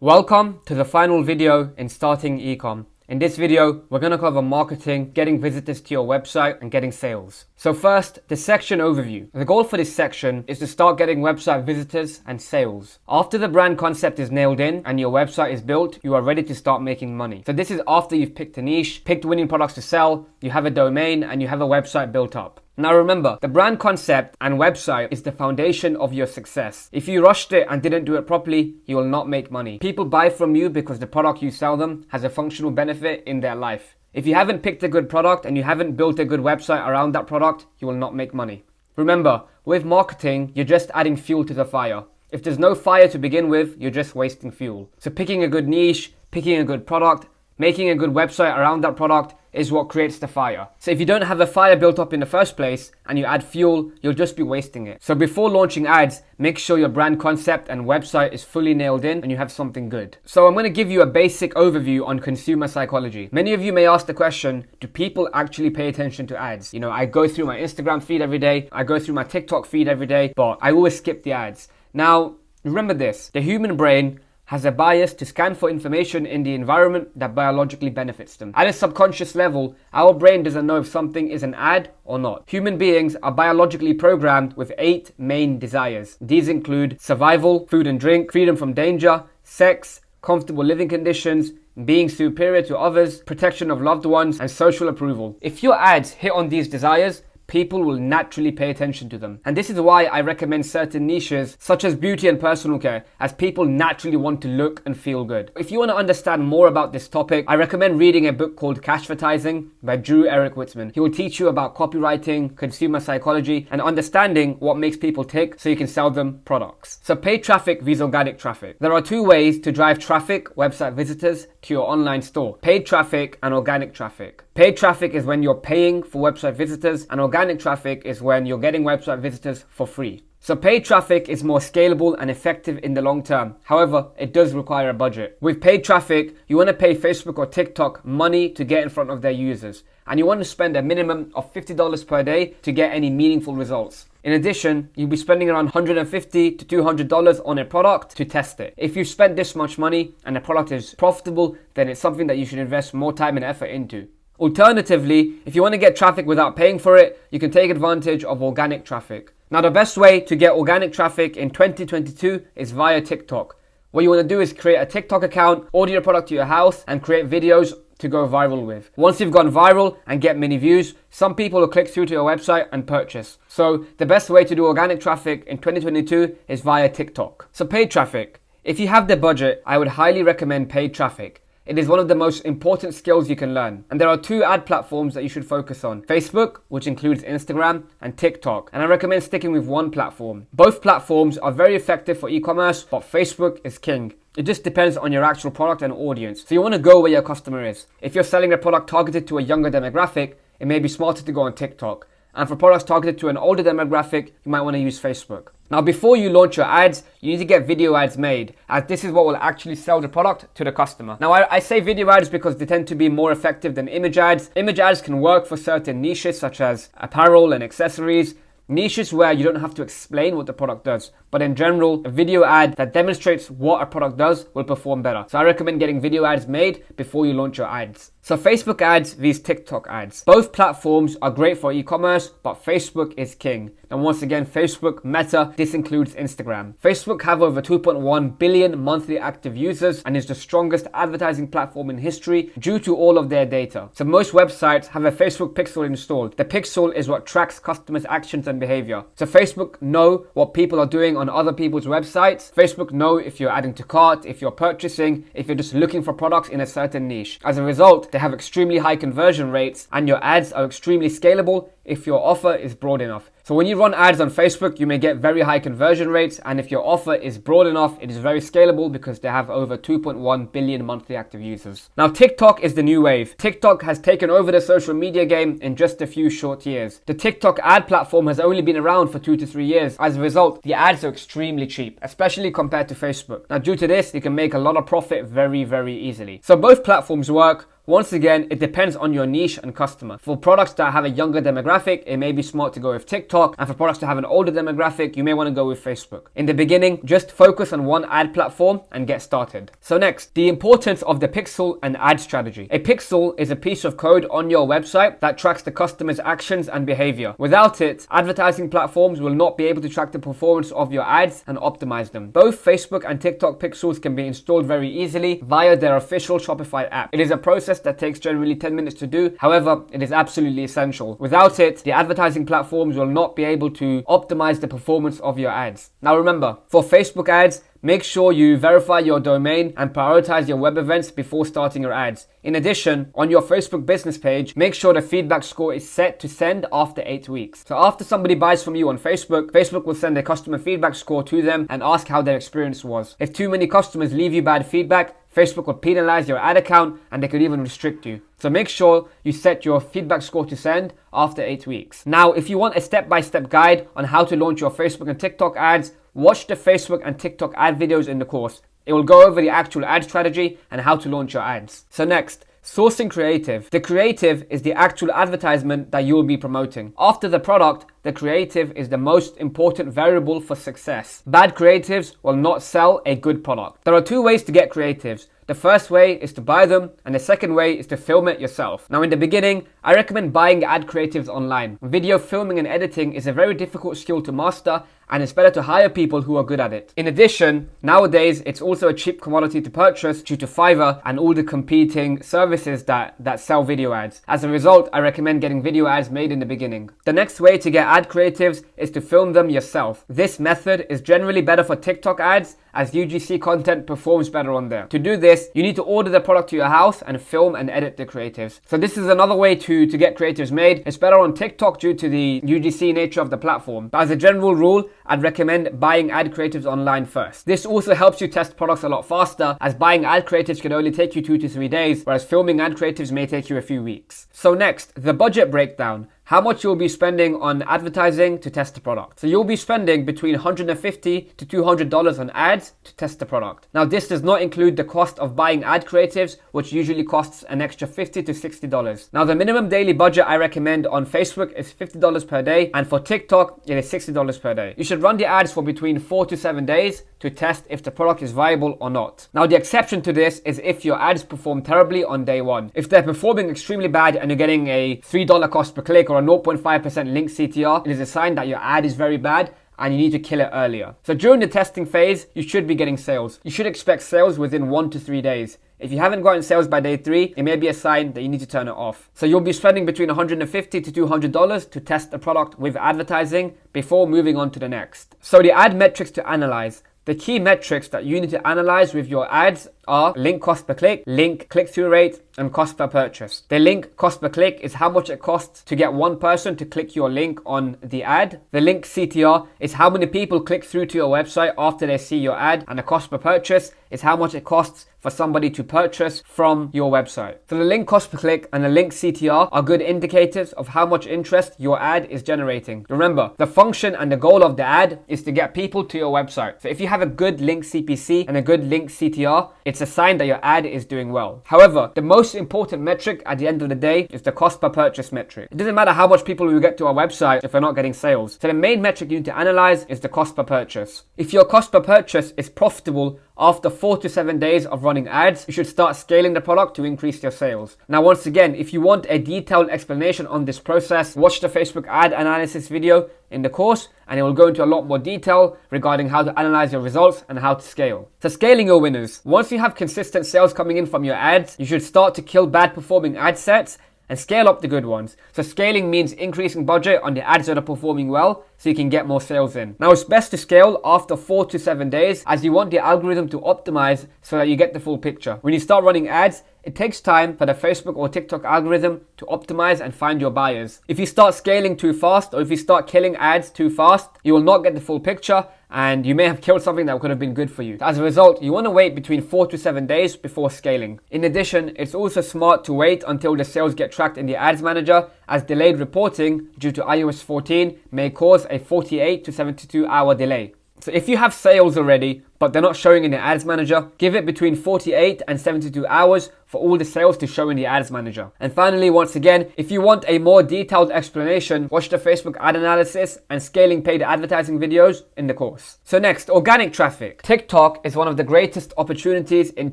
Welcome to the final video in starting Ecom. In this video, we're going to cover marketing, getting visitors to your website, and getting sales. So first, the section overview. The goal for this section is to start getting website visitors and sales. After the brand concept is nailed in and your website is built, you are ready to start making money. So this is after you've picked a niche, picked winning products to sell, you have a domain, and you have a website built up. Now remember, the brand concept and website is the foundation of your success. If you rushed it and didn't do it properly, you will not make money. People buy from you because the product you sell them has a functional benefit in their life. If you haven't picked a good product and you haven't built a good website around that product, you will not make money. Remember, with marketing, you're just adding fuel to the fire. If there's no fire to begin with, you're just wasting fuel. So picking a good niche, picking a good product, making a good website around that product is what creates the fire. So if you don't have a fire built up in the first place and you add fuel, you'll just be wasting it. So before launching ads, make sure your brand concept and website is fully nailed in and you have something good. So I'm going to give you a basic overview on consumer psychology. Many of you may ask the question, do people actually pay attention to ads? You know, I go through my Instagram feed every day, I go through my TikTok feed every day, but I always skip the ads. Now, remember this, the human brain has a bias to scan for information in the environment that biologically benefits them. At a subconscious level, our brain doesn't know if something is an ad or not. Human beings are biologically programmed with 8 main desires. These include survival, food and drink, freedom from danger, sex, comfortable living conditions, being superior to others, protection of loved ones, and social approval. If your ads hit on these desires, people will naturally pay attention to them. And this is why I recommend certain niches such as beauty and personal care, as people naturally want to look and feel good. If you want to understand more about this topic, I recommend reading a book called Cashvertising by Drew Eric Witzman. He will teach you about copywriting, consumer psychology, and understanding what makes people tick so you can sell them products. So paid traffic vs organic traffic. There are 2 ways to drive traffic, website visitors, to your online store. Paid traffic and organic traffic. Paid traffic is when you're paying for website visitors, and organic traffic is when you're getting website visitors for free. So paid traffic is more scalable and effective in the long term. However, it does require a budget. With paid traffic, you want to pay Facebook or TikTok money to get in front of their users. And you want to spend a minimum of $50 per day to get any meaningful results. In addition, you'll be spending around $150 to $200 on a product to test it. If you've spent this much money and the product is profitable, then it's something that you should invest more time and effort into. Alternatively, if you want to get traffic without paying for it, you can take advantage of organic traffic. Now, the best way to get organic traffic in 2022 is via TikTok. What you want to do is create a TikTok account, order your product to your house, and create videos to go viral with. Once you've gone viral and get many views, some people will click through to your website and purchase. So the best way to do organic traffic in 2022 is via TikTok. So paid traffic. If you have the budget, I would highly recommend paid traffic. It is one of the most important skills you can learn. And there are 2 ad platforms that you should focus on. Facebook, which includes Instagram, and TikTok. And I recommend sticking with one platform. Both platforms are very effective for e-commerce, but Facebook is king. It just depends on your actual product and audience. So you want to go where your customer is. If you're selling a product targeted to a younger demographic, it may be smarter to go on TikTok. And for products targeted to an older demographic, you might want to use Facebook. Now, before you launch your ads, you need to get video ads made, as this is what will actually sell the product to the customer. Now, I say video ads because they tend to be more effective than image ads. Image ads can work for certain niches such as apparel and accessories, niches where you don't have to explain what the product does. But in general, a video ad that demonstrates what a product does will perform better. So I recommend getting video ads made before you launch your ads. So Facebook ads vs TikTok ads. Both platforms are great for e-commerce, but Facebook is king. And once again, Facebook, Meta, this includes Instagram. Facebook have over 2.1 billion monthly active users and is the strongest advertising platform in history due to all of their data. So most websites have a Facebook pixel installed. The pixel is what tracks customers' actions and behavior. So Facebook know what people are doing on other people's websites. Facebook know if you're adding to cart, if you're purchasing, if you're just looking for products in a certain niche. As a result, they have extremely high conversion rates and your ads are extremely scalable if your offer is broad enough. So when you run ads on Facebook, you may get very high conversion rates, and if your offer is broad enough, it is very scalable because they have over 2.1 billion monthly active users. Now, TikTok is the new wave. TikTok has taken over the social media game in just a few short years. The TikTok ad platform has only been around for 2 to 3 years. As a result, the ads are extremely cheap, especially compared to Facebook. Now, due to this, you can make a lot of profit very, very easily. So both platforms work. Once again, it depends on your niche and customer. For products that have a younger demographic, it may be smart to go with TikTok. TikTok, and for products to have an older demographic, you may want to go with Facebook. In the beginning, just focus on one ad platform and get started. So next, the importance of the pixel and ad strategy. A pixel is a piece of code on your website that tracks the customer's actions and behavior. Without it, advertising platforms will not be able to track the performance of your ads and optimize them. Both Facebook and TikTok pixels can be installed very easily via their official Shopify app. It is a process that takes generally 10 minutes to do. However, it is absolutely essential. Without it, the advertising platforms will not be able to optimize the performance of your ads. Now remember, for Facebook ads, make sure you verify your domain and prioritize your web events before starting your ads. In addition, on your Facebook business page, make sure the feedback score is set to send after 8 weeks. So after somebody buys from you on Facebook, Facebook will send a customer feedback score to them and ask how their experience was. If too many customers leave you bad feedback, Facebook will penalize your ad account and they could even restrict you. So make sure you set your feedback score to send after 8 weeks. Now, if you want a step-by-step guide on how to launch your Facebook and TikTok ads, watch the Facebook and TikTok ad videos in the course. It will go over the actual ad strategy and how to launch your ads. So next, sourcing creative. The creative is the actual advertisement that you will be promoting. After the product, the creative is the most important variable for success. Bad creatives will not sell a good product. There are two ways to get creatives. The first way is to buy them, and the second way is to film it yourself. Now in the beginning, I recommend buying ad creatives online. Video filming and editing is a very difficult skill to master, and it's better to hire people who are good at it. In addition, nowadays it's also a cheap commodity to purchase due to Fiverr and all the competing services that sell video ads. As a result, I recommend getting video ads made in the beginning. The next way to get ad creatives is to film them yourself. This method is generally better for TikTok ads, as UGC content performs better on there. To do this, you need to order the product to your house and film and edit the creatives. So this is another way to get creatives made. It's better on TikTok due to the UGC nature of the platform. But as a general rule, I'd recommend buying ad creatives online first. This also helps you test products a lot faster, as buying ad creatives can only take you 2 to 3 days, whereas filming ad creatives may take you a few weeks. So next, the budget breakdown. How much you'll be spending on advertising to test the product. So you'll be spending between $150 to $200 on ads to test the product. Now this does not include the cost of buying ad creatives, which usually costs an extra $50 to $60. Now the minimum daily budget I recommend on Facebook is $50 per day, and for TikTok it is $60 per day. You should run the ads for between 4 to 7 days to test if the product is viable or not. Now the exception to this is if your ads perform terribly on day one. If they're performing extremely bad and you're getting a $3 cost per click or a 0.5% link CTR, it is a sign that your ad is very bad and you need to kill it earlier. So during the testing phase, you should be getting sales. You should expect sales within 1 to 3 days. If you haven't gotten sales by day 3, it may be a sign that you need to turn it off. So you'll be spending between $150 to $200 to test the product with advertising before moving on to the next. So the ad metrics to analyze. The key metrics that you need to analyze with your ads are link cost per click, link click-through rate, and cost per purchase. The link cost per click is how much it costs to get one person to click your link on the ad. The link CTR is how many people click through to your website after they see your ad. And the cost per purchase is how much it costs for somebody to purchase from your website. So the link cost per click and the link CTR are good indicators of how much interest your ad is generating. Remember, the function and the goal of the ad is to get people to your website. So if you have a good link CPC and a good link CTR, it's a sign that your ad is doing well. However, the most important metric at the end of the day is the cost per purchase metric. It doesn't matter how much people will get to our website if we're not getting sales. So the main metric you need to analyze is the cost per purchase. If your cost per purchase is profitable after 4 to 7 days of running ads, you should start scaling the product to increase your sales. Now, once again, if you want a detailed explanation on this process, watch the Facebook ad analysis video in the course, and it will go into a lot more detail regarding how to analyze your results and how to scale. So scaling your winners. Once you have consistent sales coming in from your ads, you should start to kill bad performing ad sets and scale up the good ones. So scaling means increasing budget on the ads that are performing well so you can get more sales in. Now it's best to scale after 4 to 7 days, as you want the algorithm to optimize so that you get the full picture. When you start running ads, it takes time for the Facebook or TikTok algorithm to optimize and find your buyers. If you start scaling too fast, or if you start killing ads too fast, you will not get the full picture and you may have killed something that could have been good for you. As a result, you want to wait between 4 to 7 days before scaling. In addition, it's also smart to wait until the sales get tracked in the ads manager, as delayed reporting due to iOS 14 may cause a 48 to 72 hour delay. So if you have sales already, but they're not showing in the ads manager, give it between 48 and 72 hours for all the sales to show in the ads manager. And finally, once again, if you want a more detailed explanation, watch the Facebook ad analysis and scaling paid advertising videos in the course. So next, organic traffic. TikTok is one of the greatest opportunities in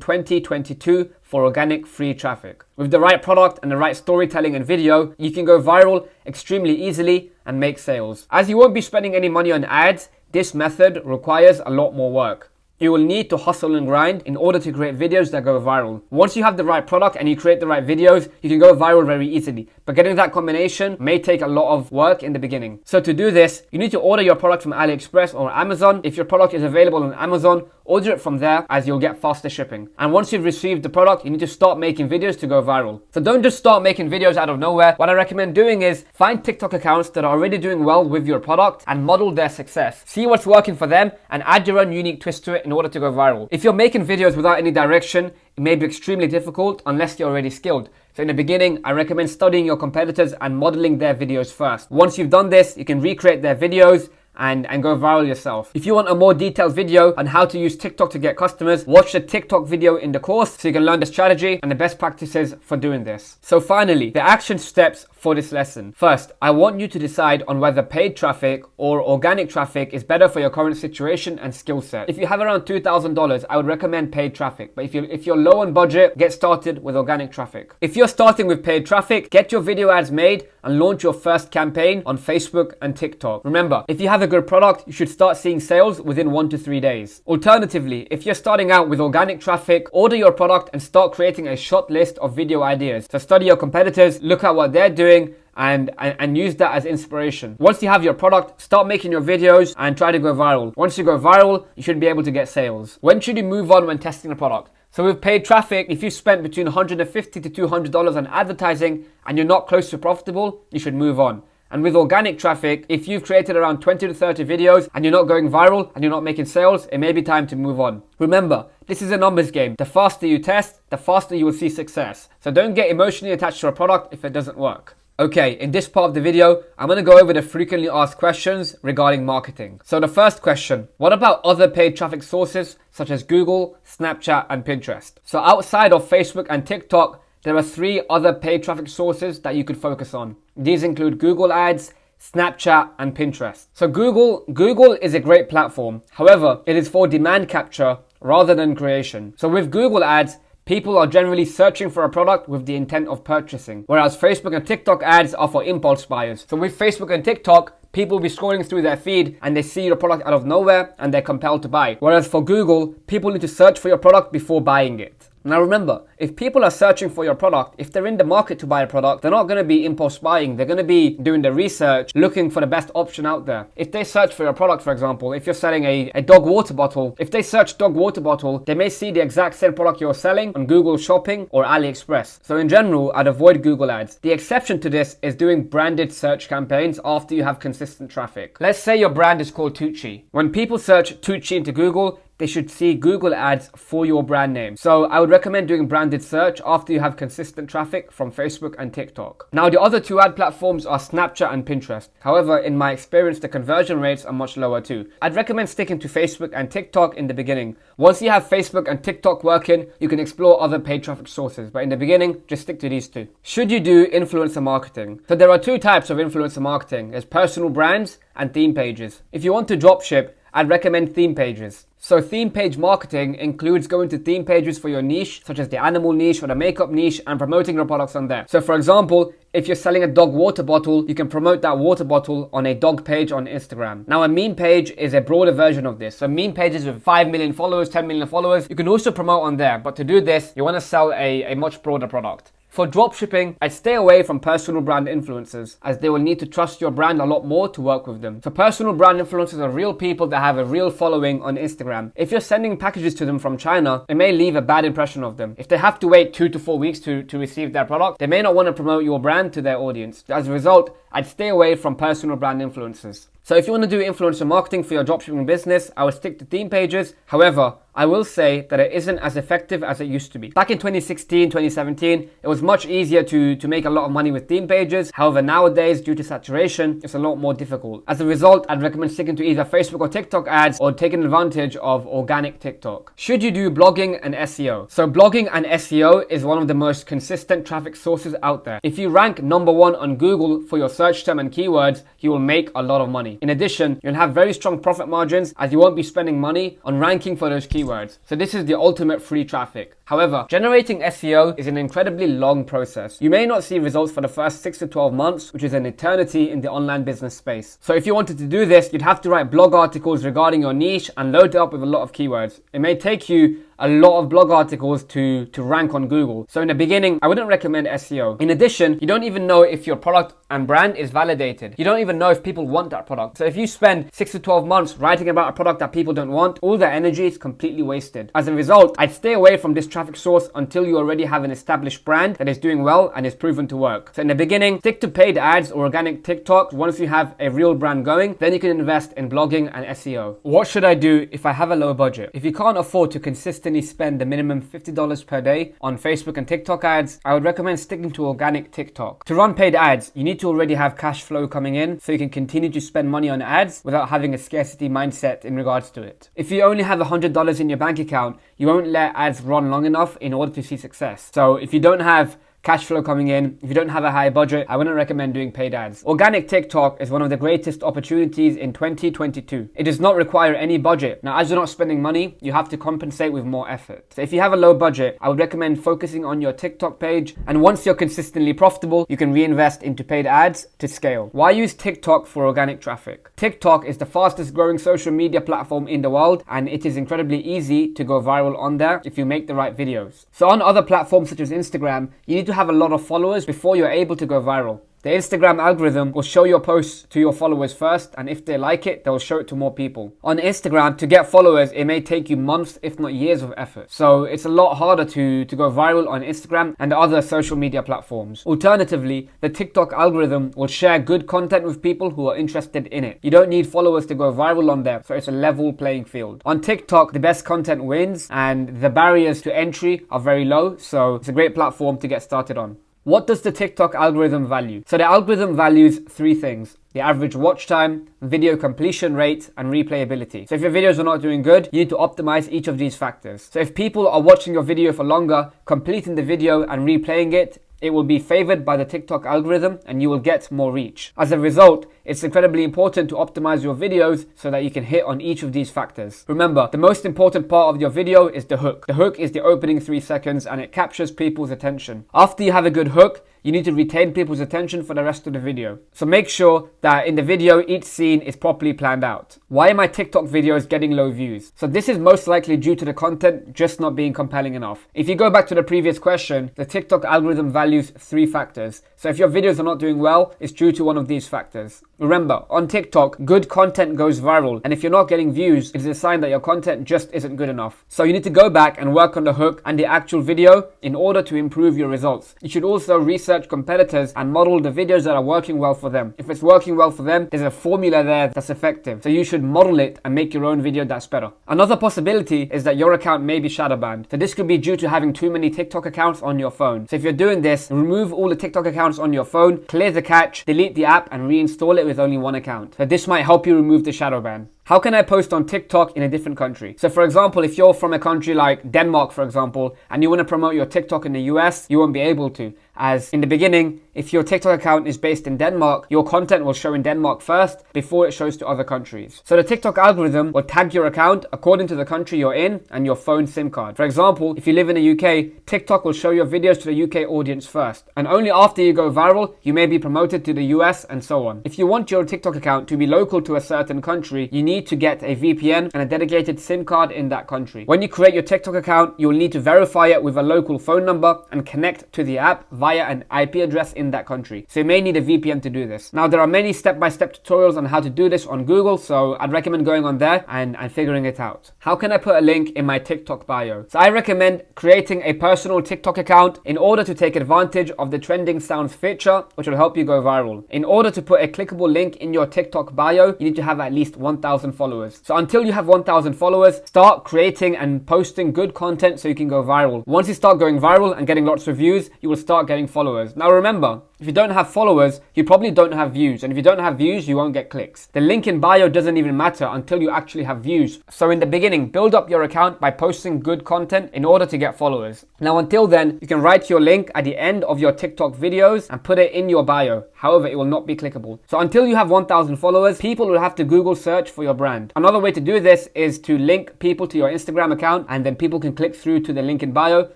2022 for organic free traffic. With the right product and the right storytelling and video, you can go viral extremely easily and make sales. As you won't be spending any money on ads, this method requires a lot more work. You will need to hustle and grind in order to create videos that go viral. Once you have the right product and you create the right videos, you can go viral very easily. But getting that combination may take a lot of work in the beginning. So to do this, you need to order your product from AliExpress or Amazon. If your product is available on Amazon, order it from there as you'll get faster shipping. And once you've received the product, you need to start making videos to go viral. So don't just start making videos out of nowhere. What I recommend doing is find TikTok accounts that are already doing well with your product and model their success. See what's working for them and add your own unique twist to it in order to go viral. If you're making videos without any direction, it may be extremely difficult unless you're already skilled. So in the beginning, I recommend studying your competitors and modeling their videos first. Once you've done this, you can recreate their videos and go viral yourself. If you want a more detailed video on how to use TikTok to get customers, watch the TikTok video in the course so you can learn the strategy and the best practices for doing this. So finally, the action steps for this lesson. First, I want you to decide on whether paid traffic or organic traffic is better for your current situation and skill set. If you have around $2,000, I would recommend paid traffic. But if you're low on budget, get started with organic traffic. If you're starting with paid traffic, get your video ads made and launch your first campaign on Facebook and TikTok. Remember, if you have a good product, you should start seeing sales within 1 to 3 days. Alternatively, if you're starting out with organic traffic, order your product and start creating a short list of video ideas. So study your competitors, look at what they're doing, and use that as inspiration. Once you have your product, start making your videos and try to go viral. Once you go viral, you should be able to get sales. When should you move on when testing a product? So with paid traffic, if you spent between $150 to $200 on advertising and you're not close to profitable, you should move on. And with organic traffic, if you've created around 20 to 30 videos and you're not going viral and you're not making sales, it may be time to move on. Remember, this is a numbers game. The faster you test, the faster you will see success. So don't get emotionally attached to a product if it doesn't work. Okay, in this part of the video, I'm going to go over the frequently asked questions regarding marketing. So the first question, what about other paid traffic sources such as Google, Snapchat, and Pinterest? So outside of Facebook and TikTok, there are 3 other paid traffic sources that you could focus on. These include Google Ads, Snapchat, and Pinterest. So Google is a great platform. However, it is for demand capture rather than creation. So with Google Ads, people are generally searching for a product with the intent of purchasing, whereas Facebook and TikTok ads are for impulse buyers. So with Facebook and TikTok, people will be scrolling through their feed and they see your product out of nowhere and they're compelled to buy. Whereas for Google, people need to search for your product before buying it. Now remember, if people are searching for your product, if they're in the market to buy a product, they're not going to be impulse buying. They're going to be doing the research, looking for the best option out there. If they search for your product, for example, if you're selling a dog water bottle, if they search dog water bottle, they may see the exact same product you're selling on Google Shopping or AliExpress. So in general, I'd avoid Google Ads. The exception to this is doing branded search campaigns after you have consistent traffic. Let's say your brand is called Tucci. When people search Tucci into Google, they should see Google ads for your brand name. So I would recommend doing branded search after you have consistent traffic from Facebook and TikTok. Now the other 2 ad platforms are Snapchat and Pinterest. However, in my experience, the conversion rates are much lower too. I'd recommend sticking to Facebook and TikTok in the beginning. Once you have Facebook and TikTok working, you can explore other paid traffic sources. But in the beginning, just stick to these 2. Should you do influencer marketing? So there are 2 types of influencer marketing. There's personal brands and theme pages. If you want to dropship, I'd recommend theme pages. So theme page marketing includes going to theme pages for your niche, such as the animal niche or the makeup niche, and promoting your products on there. So for example, if you're selling a dog water bottle, you can promote that water bottle on a dog page on Instagram. Now a meme page is a broader version of this. So meme pages with 5 million followers, 10 million followers, you can also promote on there. But to do this, you want to sell a much broader product. For dropshipping, I'd stay away from personal brand influencers, as they will need to trust your brand a lot more to work with them. So personal brand influencers are real people that have a real following on Instagram. If you're sending packages to them from China, it may leave a bad impression of them. If they have to wait 2 to 4 weeks to receive their product, they may not want to promote your brand to their audience. As a result, I'd stay away from personal brand influencers. So if you want to do influencer marketing for your dropshipping business, I would stick to theme pages. However, I will say that it isn't as effective as it used to be. Back in 2016, 2017, it was much easier to make a lot of money with theme pages. However, nowadays, due to saturation, it's a lot more difficult. As a result, I'd recommend sticking to either Facebook or TikTok ads or taking advantage of organic TikTok. Should you do blogging and SEO? So blogging and SEO is one of the most consistent traffic sources out there. If you rank number one on Google for your search term and keywords, you will make a lot of money. In addition, you'll have very strong profit margins as you won't be spending money on ranking for those keywords. So this is the ultimate free traffic. However, generating SEO is an incredibly long process. You may not see results for the first 6 to 12 months, which is an eternity in the online business space. So if you wanted to do this, you'd have to write blog articles regarding your niche and load it up with a lot of keywords. It may take you a lot of blog articles to rank on Google. So in the beginning, I wouldn't recommend SEO. In addition, you don't even know if your product and brand is validated. You don't even know if people want that product. So if you spend 6 to 12 months writing about a product that people don't want, all that energy is completely wasted. As a result, I'd stay away from this traffic source until you already have an established brand that is doing well and is proven to work. So in the beginning, stick to paid ads or organic TikTok. Once you have a real brand going, then you can invest in blogging and SEO. What should I do if I have a low budget? If you can't afford to consistently spend the minimum $50 per day on Facebook and TikTok ads, I would recommend sticking to organic TikTok. To run paid ads, you need to already have cash flow coming in so you can continue to spend money on ads without having a scarcity mindset in regards to it. If you only have $100 in your bank account, you won't let ads run long enough in order to see success. So if you don't have cash flow coming in, if you don't have a high budget, I wouldn't recommend doing paid ads. Organic TikTok is one of the greatest opportunities in 2022. It does not require any budget. Now, as you're not spending money, you have to compensate with more effort. So if you have a low budget, I would recommend focusing on your TikTok page. And once you're consistently profitable, you can reinvest into paid ads to scale. Why use TikTok for organic traffic? TikTok is the fastest growing social media platform in the world, and it is incredibly easy to go viral on there if you make the right videos. So on other platforms such as Instagram, you need to have a lot of followers before you're able to go viral. The Instagram algorithm will show your posts to your followers first, and if they like it, they'll show it to more people. On Instagram, to get followers, it may take you months, if not years of effort. So it's a lot harder to go viral on Instagram and other social media platforms. Alternatively, the TikTok algorithm will share good content with people who are interested in it. You don't need followers to go viral on there, so it's a level playing field. On TikTok, the best content wins, and the barriers to entry are very low, so it's a great platform to get started on. What does the TikTok algorithm value? So the algorithm values 3 things: the average watch time, video completion rate, and replayability. So if your videos are not doing good, you need to optimize each of these factors. So if people are watching your video for longer, completing the video and replaying it, it will be favored by the TikTok algorithm and you will get more reach. As a result, it's incredibly important to optimize your videos so that you can hit on each of these factors. Remember, the most important part of your video is the hook. The hook is the opening 3 seconds and it captures people's attention. After you have a good hook, you need to retain people's attention for the rest of the video. So make sure that in the video, each scene is properly planned out. Why are my TikTok videos getting low views? So this is most likely due to the content just not being compelling enough. If you go back to the previous question, the TikTok algorithm values 3 factors. So if your videos are not doing well, it's due to one of these factors. Remember, on TikTok, good content goes viral, and if you're not getting views, it is a sign that your content just isn't good enough. So you need to go back and work on the hook and the actual video in order to improve your results. You should also research competitors and model the videos that are working well for them. If it's working well for them, there's a formula there that's effective. So you should model it and make your own video that's better. Another possibility is that your account may be shadow banned. So this could be due to having too many TikTok accounts on your phone. So if you're doing this, remove all the TikTok accounts on your phone, clear the cache, delete the app, and reinstall it with only one account. So this might help you remove the shadow ban. How can I post on TikTok in a different country? So for example, if you're from a country like Denmark, for example, and you want to promote your TikTok in the US, you won't be able to. As in the beginning, if your TikTok account is based in Denmark, your content will show in Denmark first before it shows to other countries. So the TikTok algorithm will tag your account according to the country you're in and your phone SIM card. For example, if you live in the UK, TikTok will show your videos to the UK audience first. And only after you go viral, you may be promoted to the US and so on. If you want your TikTok account to be local to a certain country, you need need to get a VPN and a dedicated SIM card in that country. When you create your TikTok account, you will need to verify it with a local phone number and connect to the app via an IP address in that country. So you may need a VPN to do this. Now, there are many step-by-step tutorials on how to do this on Google, so I'd recommend going on there and figuring it out. How can I put a link in my TikTok bio? So I recommend creating a personal TikTok account in order to take advantage of the trending sounds feature, which will help you go viral. In order to put a clickable link in your TikTok bio, you need to have at least 1,000 followers. So until you have 1,000 followers, start creating and posting good content so you can go viral. Once you start going viral and getting lots of views, you will start getting followers. Now remember, if you don't have followers, you probably don't have views. And if you don't have views, you won't get clicks. The link in bio doesn't even matter until you actually have views. So in the beginning, build up your account by posting good content in order to get followers. Now until then, you can write your link at the end of your TikTok videos and put it in your bio. However, it will not be clickable. So until you have 1,000 followers, people will have to Google search for your brand. Another way to do this is to link people to your Instagram account, and then people can click through to the link in bio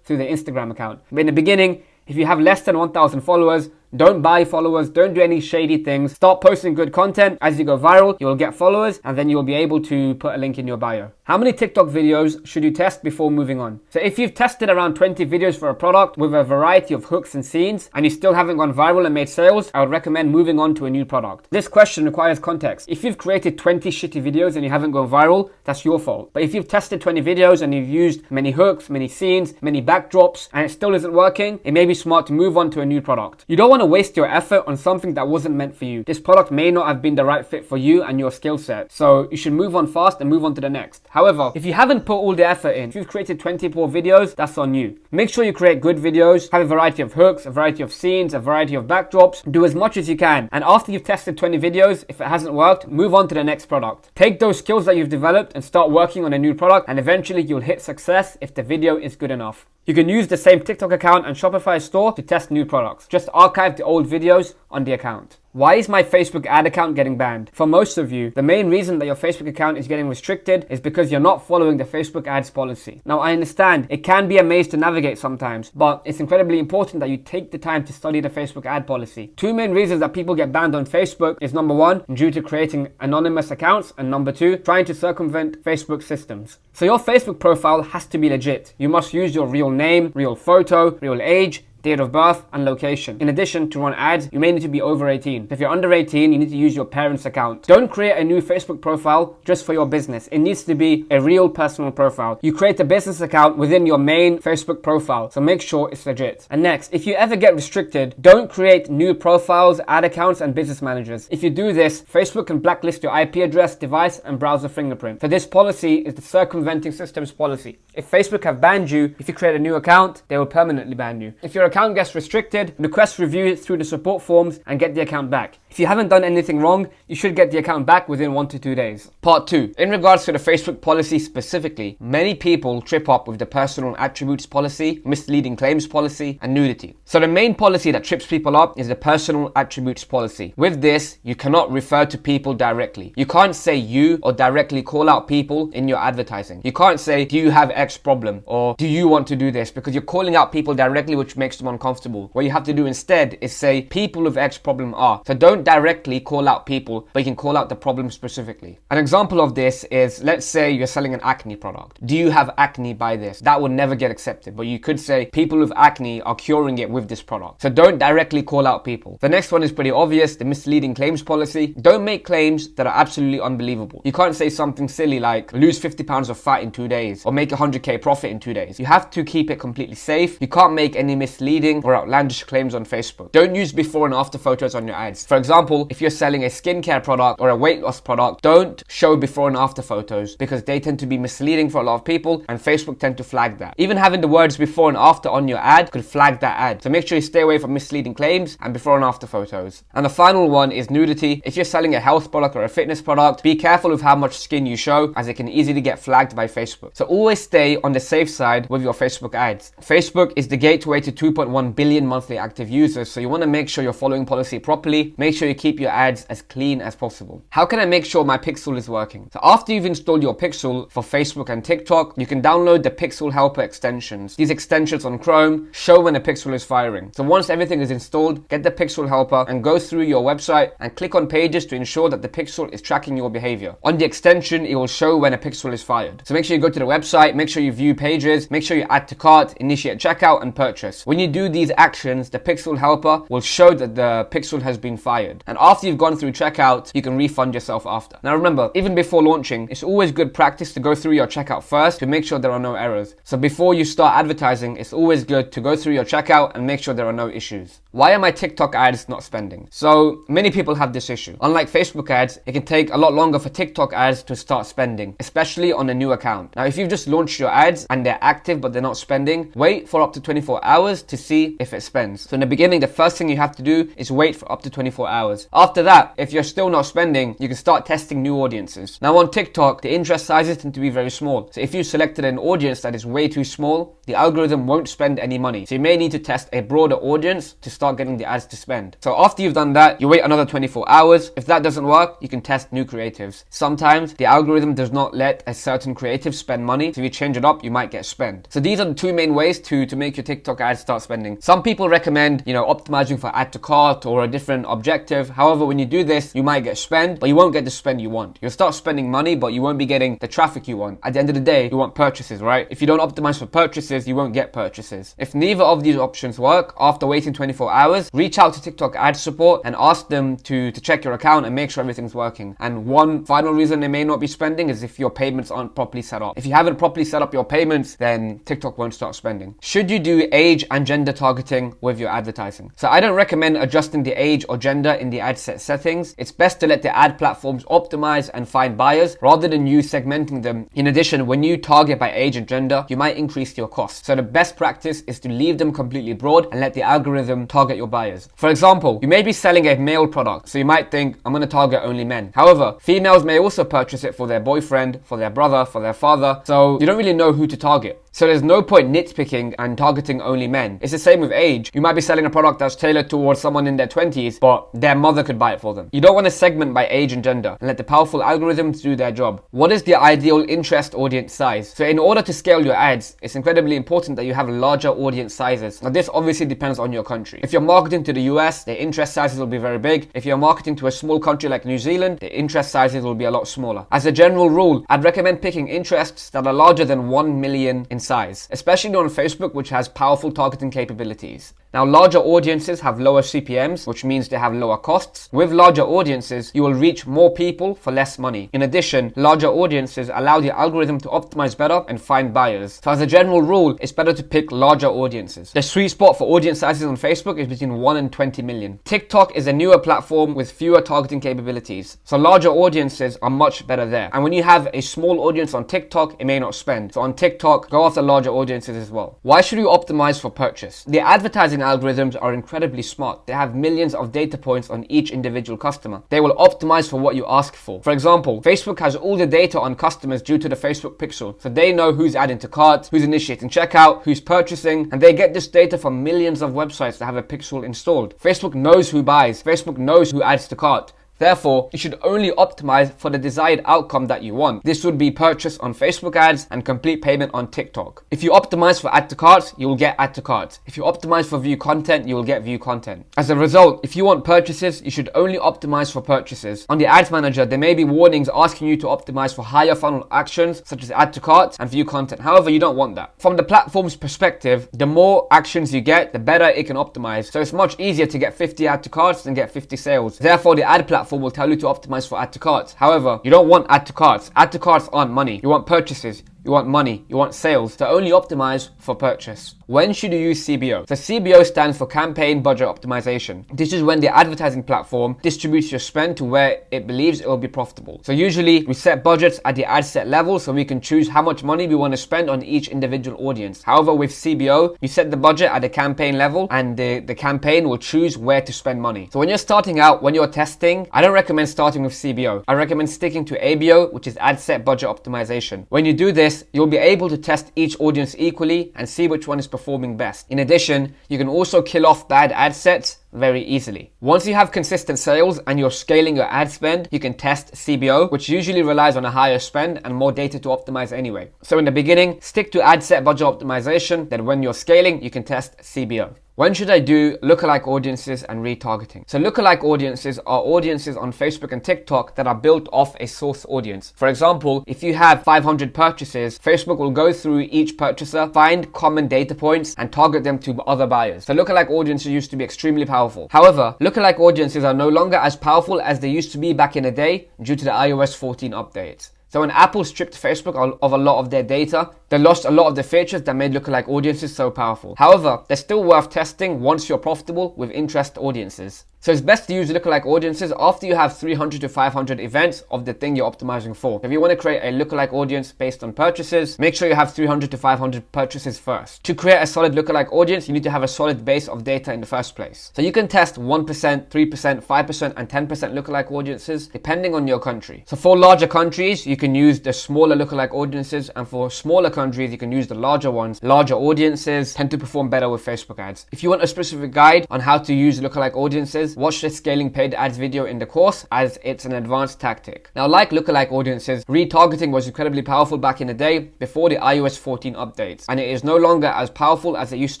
through the Instagram account. But in the beginning, if you have less than 1,000 followers, don't buy followers, don't do any shady things. Start posting good content. As you go viral, you will get followers, and then you'll be able to put a link in your bio. How many TikTok videos should you test before moving on? So if you've tested around 20 videos for a product with a variety of hooks and scenes, and you still haven't gone viral and made sales, I would recommend moving on to a new product. This question requires context. If you've created 20 shitty videos and you haven't gone viral, that's your fault. But if you've tested 20 videos and you've used many hooks, many scenes, many backdrops, and it still isn't working, it may be smart to move on to a new product. You don't want to waste your effort on something that wasn't meant for you. This product may not have been the right fit for you and your skill set. So you should move on fast and move on to the next. However, if you haven't put all the effort in, if you've created 20 poor videos, that's on you. Make sure you create good videos, have a variety of hooks, a variety of scenes, a variety of backdrops. Do as much as you can. And after you've tested 20 videos, if it hasn't worked, move on to the next product. Take those skills that you've developed and start working on a new product, and eventually you'll hit success if the video is good enough. You can use the same TikTok account and Shopify store to test new products. Just archive the old videos on the account. Why is my Facebook ad account getting banned? For most of you, the main reason that your Facebook account is getting restricted is because you're not following the Facebook ads policy. Now, I understand it can be a maze to navigate sometimes, but it's incredibly important that you take the time to study the Facebook ad policy. Two main reasons that people get banned on Facebook is number one, due to creating anonymous accounts, and number two, trying to circumvent Facebook systems. So your Facebook profile has to be legit. You must use your real name, real photo, real age, date of birth, and location. In addition, to run ads, you may need to be over 18. If you're under 18, you need to use your parents' account. Don't create a new Facebook profile just for your business. It needs to be a real personal profile. You create a business account within your main Facebook profile, so make sure it's legit. And next, if you ever get restricted, don't create new profiles, ad accounts, and business managers. If you do this, Facebook can blacklist your IP address, device, and browser fingerprint. So this policy is the circumventing systems policy. If Facebook have banned you, if you create a new account, they will permanently ban you. If your account gets restricted, request review through the support forms and get the account back. If you haven't done anything wrong, you should get the account back within 1 to 2 days. Part 2. In regards to the Facebook policy specifically, many people trip up with the personal attributes policy, misleading claims policy, and nudity. So the main policy that trips people up is the personal attributes policy. With this, you cannot refer to people directly. You can't say you or directly call out people in your advertising. You can't say, do you have X problem? Or do you want to do this? Because you're calling out people directly, which makes them uncomfortable. What you have to do instead is say, people with X problem are. So don't directly call out people, but you can call out the problem specifically. An example of this is, let's say you're selling an acne product. Do you have acne? Buy this. That would never get accepted, but you could say people with acne are curing it with this product. So don't directly call out people. The next one is pretty obvious, the misleading claims policy. Don't make claims that are absolutely unbelievable. You can't say something silly like lose 50 pounds of fat in 2 days or make 100k profit in 2 days. You have to keep it completely safe. You can't make any misleading or outlandish claims on Facebook. Don't use before and after photos on your ads. For example, if you're selling a skincare product or a weight loss product, don't show before and after photos because they tend to be misleading for a lot of people and Facebook tend to flag that. Even having the words before and after on your ad could flag that ad. So make sure you stay away from misleading claims and before and after photos. And the final one is nudity. If you're selling a health product or a fitness product, be careful with how much skin you show as it can easily get flagged by Facebook. So always stay on the safe side with your Facebook ads. Facebook is the gateway to 2.1 billion monthly active users, so you want to make sure you're following policy properly. Make sure sure you keep your ads as clean as possible. How can I make sure my pixel is working? So after you've installed your pixel for Facebook and TikTok, you can download the Pixel Helper extensions. These extensions on Chrome show when a pixel is firing. So once everything is installed, get the Pixel Helper and go through your website and click on pages to ensure that the pixel is tracking your behavior. On the extension, it will show when a pixel is fired. So make sure you go to the website, make sure you view pages, make sure you add to cart, initiate checkout, and purchase. When you do these actions, the Pixel Helper will show that the pixel has been fired. And after you've gone through checkout, you can refund yourself after. Now remember, even before launching, it's always good practice to go through your checkout first to make sure there are no errors. So before you start advertising, it's always good to go through your checkout and make sure there are no issues. Why are my TikTok ads not spending? So many people have this issue. Unlike Facebook ads, it can take a lot longer for TikTok ads to start spending, especially on a new account. Now, if you've just launched your ads and they're active but they're not spending, wait for up to 24 hours to see if it spends. So in the beginning, the first thing you have to do is wait for up to 24 hours. After that, if you're still not spending, you can start testing new audiences. Now on TikTok, the interest sizes tend to be very small. So if you selected an audience that is way too small, the algorithm won't spend any money. So you may need to test a broader audience to start getting the ads to spend. So after you've done that, you wait another 24 hours. If that doesn't work, you can test new creatives. Sometimes the algorithm does not let a certain creative spend money. So if you change it up, you might get spend. So these are the two main ways to make your TikTok ads start spending. Some people recommend, optimizing for add to cart or a different objective. However, when you do this, you might get spend, but you won't get the spend you want. You'll start spending money, but you won't be getting the traffic you want. At the end of the day, you want purchases, right? If you don't optimize for purchases, you won't get purchases. If neither of these options work, after waiting 24 hours, reach out to TikTok ad support and ask them to check your account and make sure everything's working. And one final reason they may not be spending is if your payments aren't properly set up. If you haven't properly set up your payments, then TikTok won't start spending. Should you do age and gender targeting with your advertising? So I don't recommend adjusting the age or gender in the ad set settings. It's best to let the ad platforms optimize and find buyers rather than you segmenting them. In addition, when you target by age and gender, you might increase your costs. So the best practice is to leave them completely broad and let the algorithm target your buyers. For example, you may be selling a male product, so you might think, I'm going to target only men. However, females may also purchase it for their boyfriend, for their brother, for their father, so you don't really know who to target. So there's no point nitpicking and targeting only men. It's the same with age. You might be selling a product that's tailored towards someone in their 20s, but their mother could buy it for them. You don't want to segment by age and gender and let the powerful algorithms do their job. What is the ideal interest audience size? So in order to scale your ads, it's incredibly important that you have larger audience sizes. Now this obviously depends on your country. If you're marketing to the US, the interest sizes will be very big. If you're marketing to a small country like New Zealand, the interest sizes will be a lot smaller. As a general rule, I'd recommend picking interests that are larger than 1 million in size, especially on Facebook, which has powerful targeting capabilities. Now, larger audiences have lower CPMs, which means they have lower costs. With larger audiences, you will reach more people for less money. In addition, larger audiences allow the algorithm to optimize better and find buyers. So as a general rule, it's better to pick larger audiences. The sweet spot for audience sizes on Facebook is between 1 and 20 million. TikTok is a newer platform with fewer targeting capabilities. So larger audiences are much better there. And when you have a small audience on TikTok, it may not spend. So on TikTok, go after larger audiences as well. Why should you optimize for purchase? The advertising algorithms are incredibly smart. They have millions of data points on each individual customer. They will optimize for what you ask for. For example, Facebook has all the data on customers due to the Facebook pixel. So they know who's adding to cart, who's initiating checkout, who's purchasing, and they get this data from millions of websites that have a pixel installed. Facebook knows who buys. Facebook knows who adds to cart. Therefore, you should only optimize for the desired outcome that you want. This would be purchase on Facebook ads and complete payment on TikTok. If you optimize for add to cart, you will get add to cart. If you optimize for view content, you will get view content. As a result, if you want purchases, you should only optimize for purchases. On the ads manager, there may be warnings asking you to optimize for higher funnel actions such as add to cart and view content. However, you don't want that. From the platform's perspective, the more actions you get, the better it can optimize. So it's much easier to get 50 add to carts than get 50 sales. Therefore, the ad platform will tell you to optimize for add to carts. However, you don't want add to carts. Add to carts aren't money. You want purchases. You want money, you want sales, so only optimize for purchase. When should you use CBO? So CBO stands for Campaign Budget Optimization. This is when the advertising platform distributes your spend to where it believes it will be profitable. So usually we set budgets at the ad set level so we can choose how much money we want to spend on each individual audience. However, with CBO, you set the budget at the campaign level and the campaign will choose where to spend money. So when you're starting out, when you're testing, I don't recommend starting with CBO. I recommend sticking to ABO, which is Ad Set Budget Optimization. When you do this, this, you'll be able to test each audience equally and see which one is performing best. In addition, you can also kill off bad ad sets very easily. Once you have consistent sales and you're scaling your ad spend, you can test CBO, which usually relies on a higher spend and more data to optimize anyway. So in the beginning, stick to ad set budget optimization. Then when you're scaling, you can test CBO. When should I do lookalike audiences and retargeting? So lookalike audiences are audiences on Facebook and TikTok that are built off a source audience. For example, if you have 500 purchases, Facebook will go through each purchaser, find common data points, and target them to other buyers. So lookalike audiences used to be extremely powerful. However, lookalike audiences are no longer as powerful as they used to be back in the day due to the iOS 14 updates. So when Apple stripped Facebook of a lot of their data, they lost a lot of the features that made lookalike audiences so powerful. However, they're still worth testing once you're profitable with interest audiences. So it's best to use lookalike audiences after you have 300 to 500 events of the thing you're optimizing for. If you want to create a lookalike audience based on purchases, make sure you have 300 to 500 purchases first. To create a solid lookalike audience, you need to have a solid base of data in the first place. So you can test 1%, 3%, 5%, and 10% lookalike audiences depending on your country. So for larger countries, you can use the smaller lookalike audiences, and for smaller countries, you can use the larger ones. Larger audiences tend to perform better with Facebook ads. If you want a specific guide on how to use lookalike audiences, watch the scaling paid ads video in the course, as it's an advanced tactic. Now, like lookalike audiences, retargeting was incredibly powerful back in the day before the iOS 14 updates, and it is no longer as powerful as it used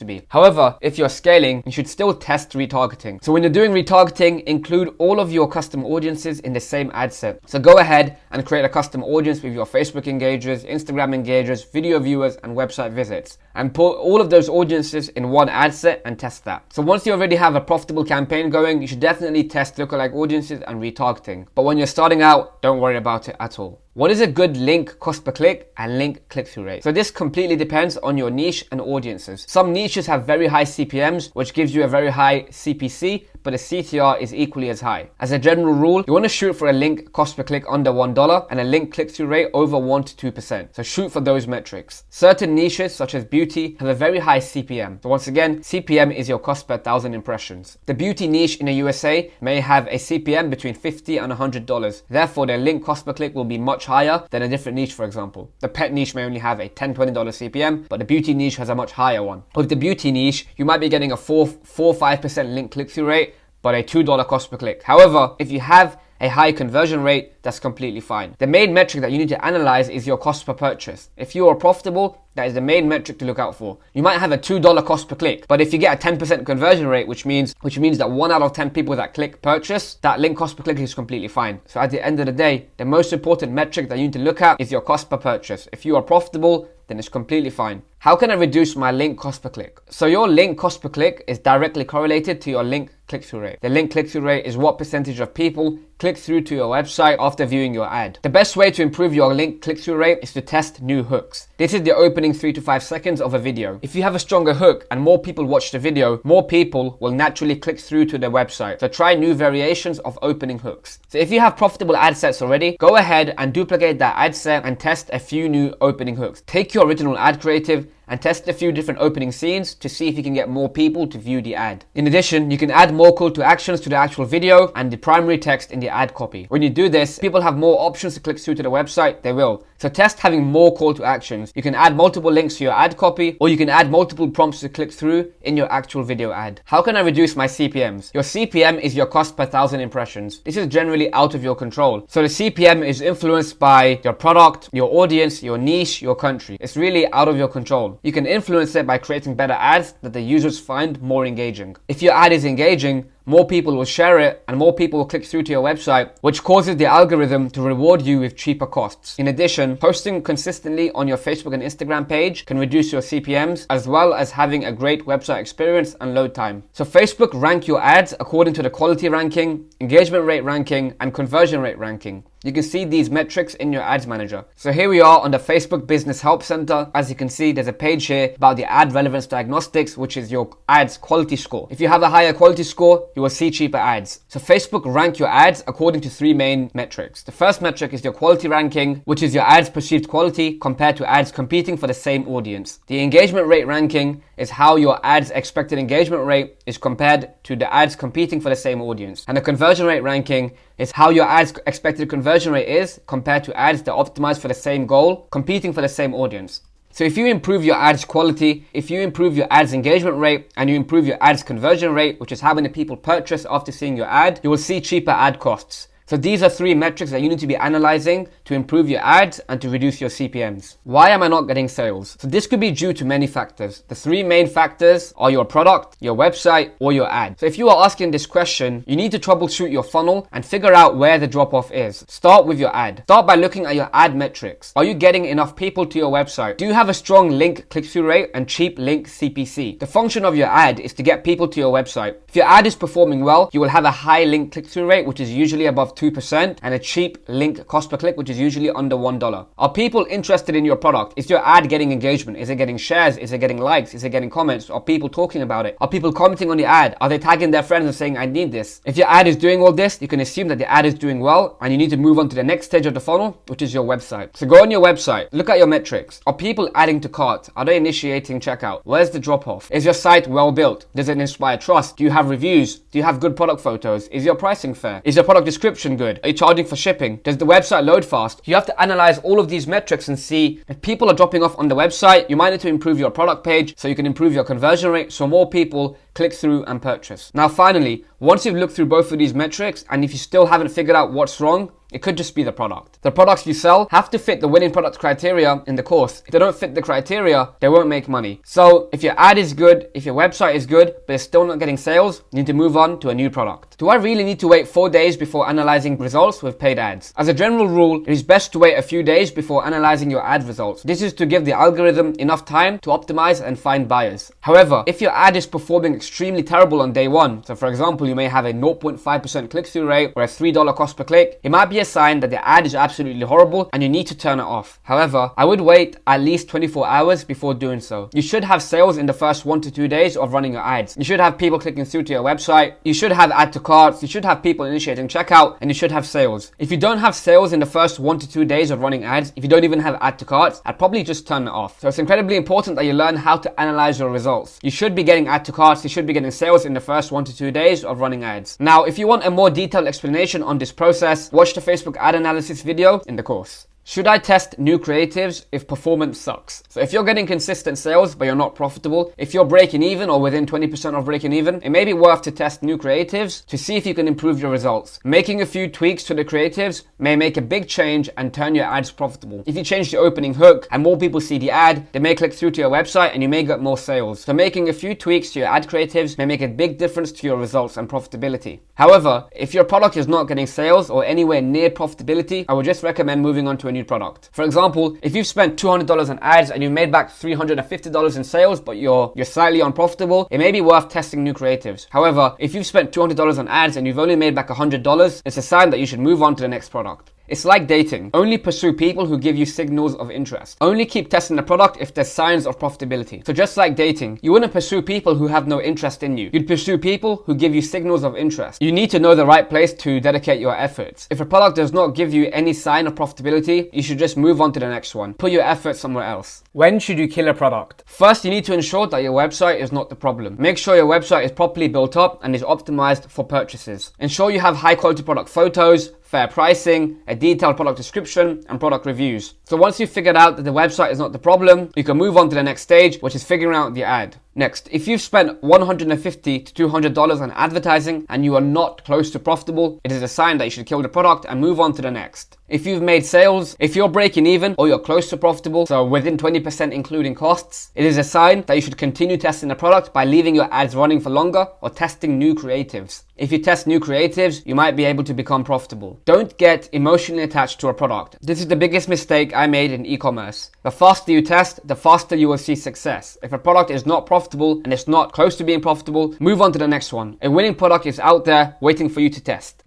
to be. However, if you're scaling, you should still test retargeting. So when you're doing retargeting, include all of your custom audiences in the same ad set. So go ahead and create a custom audience with your Facebook engagers, Instagram engagers, video viewers, and website visits, and put all of those audiences in one ad set and test that. So once you already have a profitable campaign going, you should definitely test lookalike audiences and retargeting. But when you're starting out, don't worry about it at all. What is a good link cost per click and link click-through rate? So this completely depends on your niche and audiences. Some niches have very high CPMs, which gives you a very high CPC, but the CTR is equally as high. As a general rule, you want to shoot for a link cost per click under $1 and a link click-through rate over 1 to 2%. So shoot for those metrics. Certain niches, such as beauty, have a very high CPM. So once again, CPM is your cost per 1,000 impressions. The beauty niche in the USA may have a CPM between $50 and $100. Therefore, their link cost per click will be much higher than a different niche. For example, the pet niche may only have a $10, $20 CPM, but the beauty niche has a much higher one. With the beauty niche, you might be getting a 4-5% link click-through rate, but a $2 cost per click. However, if you have a high conversion rate, that's completely fine. The main metric that you need to analyze is your cost per purchase. If you are profitable, that is the main metric to look out for. You might have a $2 cost per click, but if you get a 10% conversion rate, which means that 1 out of 10 people that click purchase, that link cost per click is completely fine. So at the end of the day, the most important metric that you need to look at is your cost per purchase. If you are profitable, then it's completely fine. How can I reduce my link cost per click? So your link cost per click is directly correlated to your link click-through rate. The link click-through rate is what percentage of people click through to your website after viewing your ad. The best way to improve your link click-through rate is to test new hooks. This is the opening 3 to 5 seconds of a video. If you have a stronger hook and more people watch the video, more people will naturally click through to the website. So try new variations of opening hooks. So if you have profitable ad sets already, go ahead and duplicate that ad set and test a few new opening hooks. Take your original ad creative and test a few different opening scenes to see if you can get more people to view the ad. In addition, you can add more call to actions to the actual video and the primary text in the ad copy. When you do this, people have more options to click through to the website, they will. So test having more call to actions. You can add multiple links to your ad copy, or you can add multiple prompts to click through in your actual video ad. How can I reduce my CPMs? Your CPM is your cost per 1,000 impressions. This is generally out of your control. So the CPM is influenced by your product, your audience, your niche, your country. It's really out of your control. You can influence it by creating better ads that the users find more engaging. If your ad is engaging, more people will share it and more people will click through to your website, which causes the algorithm to reward you with cheaper costs. In addition, posting consistently on your Facebook and Instagram page can reduce your CPMs, as well as having a great website experience and load time. So Facebook rank your ads according to the quality ranking, engagement rate ranking, and conversion rate ranking. You can see these metrics in your ads manager. So here we are on the Facebook Business Help Center. As you can see, there's a page here about the ad relevance diagnostics, which is your ads quality score. If you have a higher quality score, you will see cheaper ads. So Facebook rank your ads according to three main metrics. The first metric is your quality ranking, which is your ads perceived quality compared to ads competing for the same audience. The engagement rate ranking is how your ads expected engagement rate is compared to the ads competing for the same audience. And the conversion rate ranking is how your ads expected conversion rate is compared to ads that optimize for the same goal, competing for the same audience. So if you improve your ads quality, if you improve your ads engagement rate, and you improve your ads conversion rate, which is how many people purchase after seeing your ad, you will see cheaper ad costs. So these are three metrics that you need to be analyzing to improve your ads and to reduce your CPMs. Why am I not getting sales? So this could be due to many factors. The three main factors are your product, your website, or your ad. So if you are asking this question, you need to troubleshoot your funnel and figure out where the drop-off is. Start with your ad. Start by looking at your ad metrics. Are you getting enough people to your website? Do you have a strong link click-through rate and cheap link CPC? The function of your ad is to get people to your website. If your ad is performing well, you will have a high link click-through rate, which is usually above 2%, and a cheap link cost per click, which is usually under $1. Are people interested in your product? Is your ad getting engagement? Is it getting shares? Is it getting likes? Is it getting comments? Are people talking about it? Are people commenting on the ad? Are they tagging their friends and saying, I need this? If your ad is doing all this, you can assume that the ad is doing well, and you need to move on to the next stage of the funnel, which is your website. So go on your website, look at your metrics. Are people adding to cart? Are they initiating checkout? Where's the drop-off? Is your site well built? Does it inspire trust? Do you have reviews? Do you have good product photos? Is your pricing fair? Is your product description good? Are you charging for shipping? Does the website load fast? You have to analyze all of these metrics and see if people are dropping off on the website. You might need to improve your product page so you can improve your conversion rate so more people click through and purchase. Now finally, once you've looked through both of these metrics, and if you still haven't figured out what's wrong, it could just be the product. The products you sell have to fit the winning product criteria in the course. If they don't fit the criteria, they won't make money. So if your ad is good, if your website is good, but it's still not getting sales, you need to move on to a new product. Do I really need to wait 4 days before analyzing results with paid ads? As a general rule, it is best to wait a few days before analyzing your ad results. This is to give the algorithm enough time to optimize and find buyers. However, if your ad is performing extremely terrible on day one, so for example, you may have a 0.5% click-through rate or a $3 cost per click, it might be a sign that the ad is absolutely horrible and you need to turn it off. However, I would wait at least 24 hours before doing so. You should have sales in the first 1 to 2 days of running your ads. You should have people clicking through to your website. You should have add to carts. You should have people initiating checkout, and you should have sales. If you don't have sales in the first 1 to 2 days of running ads, if you don't even have add to carts, I'd probably just turn it off. So it's incredibly important that you learn how to analyze your results. You should be getting add to carts. You should be getting sales in the first 1 to 2 days of running ads. Now, if you want a more detailed explanation on this process, watch the Facebook ad analysis video in the course. Should I test new creatives if performance sucks? So if you're getting consistent sales but you're not profitable, if you're breaking even or within 20% of breaking even, it may be worth to test new creatives to see if you can improve your results. Making a few tweaks to the creatives may make a big change and turn your ads profitable. If you change the opening hook and more people see the ad, they may click through to your website and you may get more sales. So making a few tweaks to your ad creatives may make a big difference to your results and profitability. However, if your product is not getting sales or anywhere near profitability, I would just recommend moving on to a new product. For example, if you've spent $200 on ads and you've made back $350 in sales, but you're slightly unprofitable, it may be worth testing new creatives. However, if you've spent $200 on ads and you've only made back $100, it's a sign that you should move on to the next product. It's like dating. Only pursue people who give you signals of interest. Only keep testing the product if there's signs of profitability. So just like dating, you wouldn't pursue people who have no interest in you. You'd pursue people who give you signals of interest. You need to know the right place to dedicate your efforts. If a product does not give you any sign of profitability, you should just move on to the next one. Put your efforts somewhere else. When should you kill a product? First, you need to ensure that your website is not the problem. Make sure your website is properly built up and is optimized for purchases. Ensure you have high quality product photos, fair pricing, a detailed product description, and product reviews. So once you've figured out that the website is not the problem, you can move on to the next stage, which is figuring out the ad. Next, if you've spent $150 to $200 on advertising and you are not close to profitable, it is a sign that you should kill the product and move on to the next. If you've made sales, if you're breaking even or you're close to profitable, so within 20% including costs, it is a sign that you should continue testing the product by leaving your ads running for longer or testing new creatives. If you test new creatives, you might be able to become profitable. Don't get emotionally attached to a product. This is the biggest mistake I made in e-commerce. The faster you test, the faster you will see success. If a product is not profitable and it's not close to being profitable, move on to the next one. A winning product is out there waiting for you to test.